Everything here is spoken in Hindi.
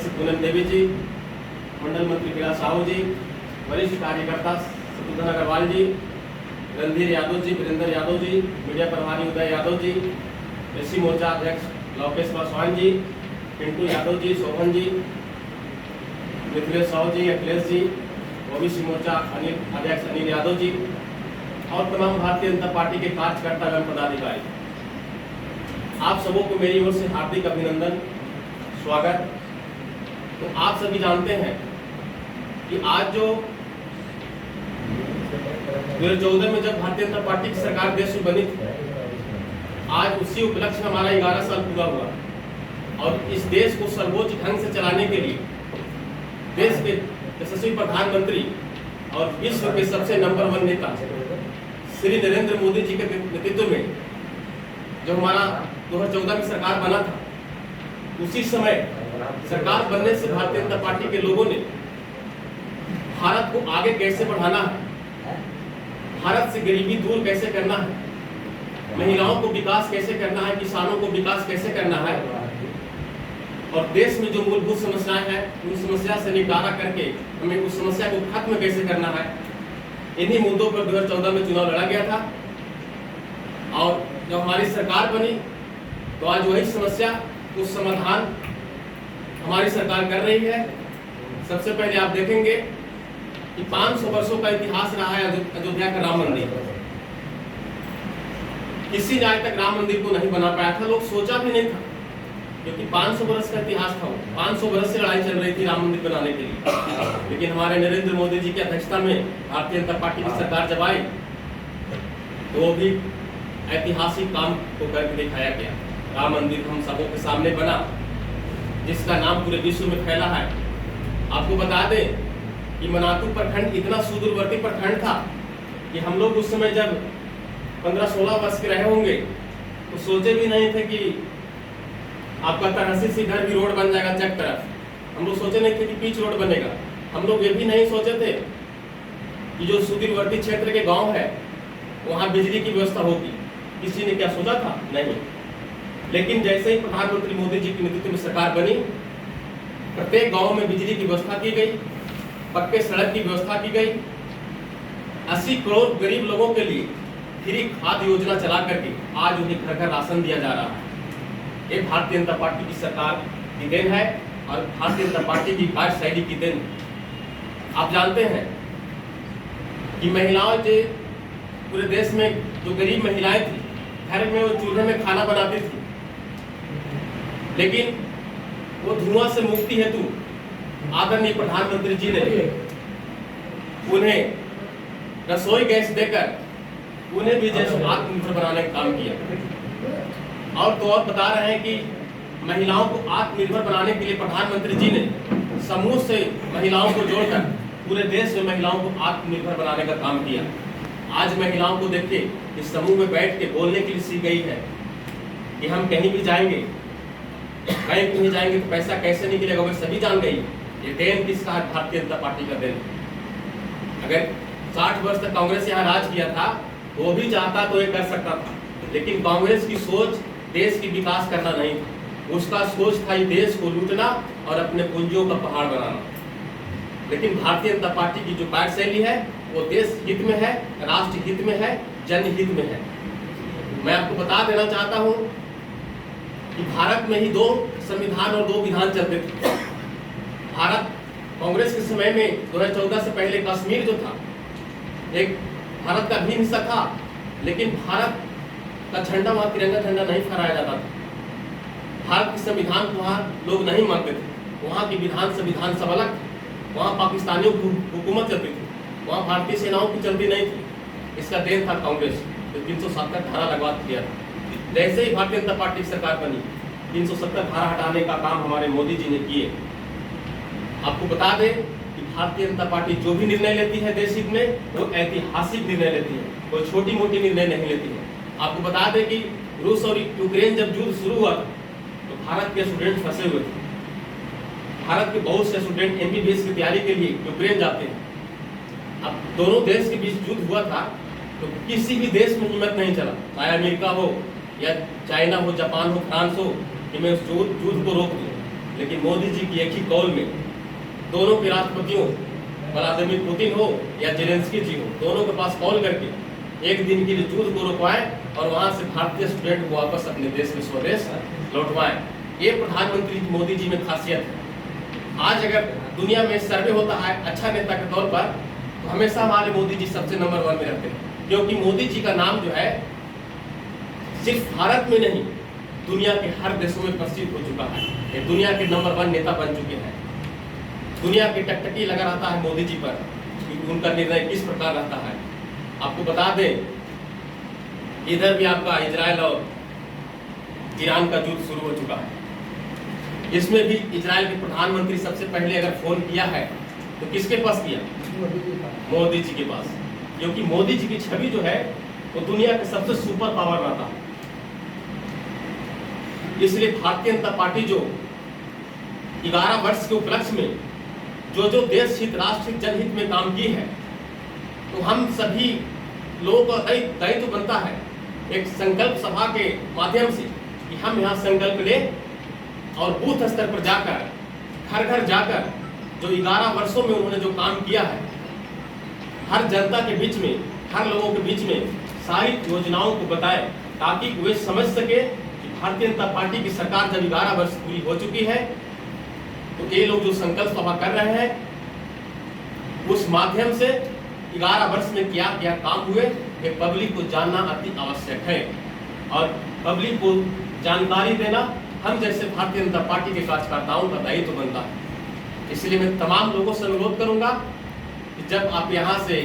सदस्य पूनम देवी जी, मंडल मंत्री कैलाश साहू जी, वरिष्ठ कार्यकर्ता शत्रुघ्न अग्रवाल जी, रणधीर यादव जी, वीरेंद्र यादव जी, मीडिया प्रभारी उदय यादव जी, एससी मोर्चा अध्यक्ष लोकेश पासवान जी, पिंटू यादव जी, शोभन जी, मिथिलेश साहू जी, अखिलेश जी, ओबीसी मोर्चा अध्यक्ष अनिल यादव जी और तमाम भारतीय जनता पार्टी के कार्यकर्ता एवं पदाधिकारी, आप सबों को मेरी ओर से हार्दिक अभिनंदन, स्वागत। तो आप सभी जानते हैं कि आज जो 2014 में जब भारतीय जनता पार्टी की सरकार देश में बनी थी, आज उसी उपलक्ष्य में हमारा 11 साल पूरा हुआ और इस देश को सर्वोच्च ढंग से चलाने के लिए देश के यशस्वी प्रधानमंत्री और विश्व के सबसे नंबर 1 नेता श्री नरेंद्र मोदी जी के नेतृत्व में जो हमारा 2014 में सरकार बना था, उसी समय सरकार बनने से भारतीय जनता पार्टी के लोगों ने भारत को आगे कैसे बढ़ाना है, भारत से गरीबी दूर कैसे करना है, महिलाओं को विकास कैसे करना है, किसानों को विकास कैसे करना है और देश में जो मूलभूत समस्याएं हैं उन समस्या से निपटारा करके हमें उस समस्या को खत्म कैसे करना है, इन्हीं मुद्दों पर 2014 में चुनाव लड़ा गया था। और जब हमारी सरकार बनी तो आज वही समस्या उस समाधान हमारी सरकार कर रही है। सबसे पहले आप देखेंगे कि 500 वर्षों का इतिहास रहा है अयोध्या का राम मंदिर। किसी ने आज तक राम मंदिर को नहीं बना पाया था, लोग सोचा भी नहीं था, क्योंकि 500 वर्ष का इतिहास था। 500 वर्ष से लड़ाई चल रही थी राम मंदिर बनाने के लिए, लेकिन हमारे नरेंद्र मोदी जी की अध्यक्षता में भारतीय जनता पार्टी की सरकार जब आई तो वो भी ऐतिहासिक काम को करके दिखाया गया। राम मंदिर हम सबों के सामने बना, जिसका नाम पूरे विश्व में फैला है। आपको बता दें कि मनातू प्रखंड इतना सुदूरवर्ती प्रखंड था कि हम लोग उस समय जब 15-16 वर्ष के रहे होंगे तो सोचे भी नहीं थे कि आपका तरहसी से घर भी रोड बन जाएगा चक तरफ। हम लोग सोचे नहीं थे कि पिच रोड बनेगा। हम लोग ये भी नहीं सोचे थे कि जो सुदूरवर्ती क्षेत्र के गांव है वहाँ बिजली की व्यवस्था होगी। किसी ने क्या सोचा था? नहीं। लेकिन जैसे ही प्रधानमंत्री मोदी जी के नेतृत्व में सरकार बनी, प्रत्येक गांव में बिजली की व्यवस्था की गई, पक्के सड़क की व्यवस्था की गई, 80 करोड़ गरीब लोगों के लिए फ्री खाद्य योजना चला करके आज उन्हें घर घर राशन दिया जा रहा है। ये भारतीय जनता पार्टी की सरकार की देन है और भारतीय जनता पार्टी की कार्यशैली की देन। आप जानते हैं कि महिलाओं जो पूरे देश में जो गरीब महिलाएं थी, घर में वो चूल्हे में खाना बनाती थी, लेकिन वो धुआं से मुक्ति हेतु आदरणीय प्रधानमंत्री जी ने उन्हें रसोई गैस देकर उन्हें भी जैसे आत्मनिर्भर बनाने का काम किया। और तो और बता रहे हैं कि महिलाओं को आत्मनिर्भर बनाने के लिए प्रधानमंत्री जी ने समूह से महिलाओं को जोड़कर पूरे देश में महिलाओं को आत्मनिर्भर बनाने का काम किया। आज महिलाओं को देखिए इस समूह में बैठ के बोलने के लिए सीख गई है कि हम कहीं भी जाएंगे, बैंक में जाएंगे तो पैसा कैसे निकलेगा वो सभी जान गई। ये देन किसका है? भारतीय जनता पार्टी का देन। अगर 60 वर्ष तक कांग्रेस यहाँ राज किया था तो वो भी चाहता तो ये कर सकता था, लेकिन कांग्रेस की सोच देश की विकास करना नहीं था। उसका सोच था देश को लूटना और अपने पूंजियों का पहाड़ बनाना। लेकिन भारतीय जनता पार्टी की जो कार्यशैली है वो देश हित में है, राष्ट्र हित में है, जनहित में है। मैं आपको बता देना चाहता हूँ कि भारत में ही 2 संविधान और 2 विधान चलते थे। भारत कांग्रेस के समय में 2014 से पहले कश्मीर जो था एक भारत का भी हिस्सा था, लेकिन भारत का झंडा वहाँ तिरंगा झंडा नहीं फहराया जाता था। भारत के संविधान को वहाँ लोग नहीं मानते थे। वहाँ की संविधान सब अलग थे। वहाँ पाकिस्तानियों की हुकूमत चलती थी, वहाँ भारतीय सेनाओं की चलती नहीं थी। इसका देन था कांग्रेस जो 370 धारा लगवा दिया था। जैसे ही भारतीय जनता पार्टी की सरकार बनी 370 धारा हटाने का काम हमारे मोदी जी ने किए। आपको बता दें कि भारतीय जनता पार्टी जो भी निर्णय लेती है देश हित में वो ऐतिहासिक निर्णय लेती है, कोई छोटी मोटी निर्णय नहीं लेती है। आपको बता दें कि रूस और यूक्रेन जब युद्ध शुरू हुआ था तो भारत के स्टूडेंट फंसे हुए थे। भारत के बहुत से स्टूडेंट MBBS की तैयारी के लिए यूक्रेन जाते हैं। अब दोनों देश के बीच युद्ध हुआ था तो किसी भी देश में हिम्मत नहीं चला, चाहे अमेरिका हो या चाइना हो, जापान हो, फ्रांस हो, कि मैं उस युद्ध को रोक दूं। लेकिन मोदी जी की एक ही कॉल में दोनों के राष्ट्रपतियों व्लादिमीर पुतिन हो या जेलेंस्की जी हो, दोनों के पास कॉल करके एक दिन के लिए युद्ध को रुकवाएं और वहां से भारतीय स्टूडेंट को वापस अपने देश में स्वदेश लौटवाएं। ये प्रधानमंत्री मोदी जी में खासियत है। आज अगर दुनिया में सर्वे होता है अच्छा नेता के तौर पर, तो हमेशा हमारे मोदी जी सबसे नंबर 1 में रहते हैं, क्योंकि मोदी जी का नाम जो है सिर्फ भारत में नहीं दुनिया के हर देशों में प्रसिद्ध हो चुका है। ये दुनिया के नंबर 1 नेता बन चुके हैं। दुनिया की टकटकी लगा रहता है मोदी जी पर कि उनका निर्णय किस प्रकार रहता है। आपको बता दें, इधर भी आपका इजराइल और ईरान का युद्ध शुरू हो चुका है। इसमें भी इजराइल के प्रधानमंत्री सबसे पहले अगर फोन किया है तो किसके पास किया? मोदी जी के पास, क्योंकि मोदी जी की छवि जो है वो दुनिया के सबसे सुपर पावर रहता है। इसलिए भारतीय जनता पार्टी जो 11 वर्ष के उपलक्ष्य में जो जो देश हित, राष्ट्र हित, जनहित में काम की है, तो हम सभी लोगों का दायित्व बनता है एक संकल्प सभा के माध्यम से कि हम यहाँ संकल्प लें और बूथ स्तर पर जाकर, घर घर जाकर जो 11 वर्षों में उन्होंने जो काम किया है, हर जनता के बीच में, हर लोगों के बीच में सारी योजनाओं को बताएं, ताकि वे समझ सके कि भारतीय जनता पार्टी की सरकार जब 11 वर्ष पूरी हो चुकी है, तो ये लोग जो संकल्प सभा कर रहे हैं, उस माध्यम से 11 वर्ष में क्या क्या काम हुए, ये पब्लिक को जानना अति आवश्यक है। और पब्लिक को जानकारी देना हम जैसे भारतीय जनता पार्टी के कार्यकर्ताओं का दायित्व बनता है। इसलिए मैं तमाम लोगों से अनुरोध करूंगा कि जब आप यहाँ से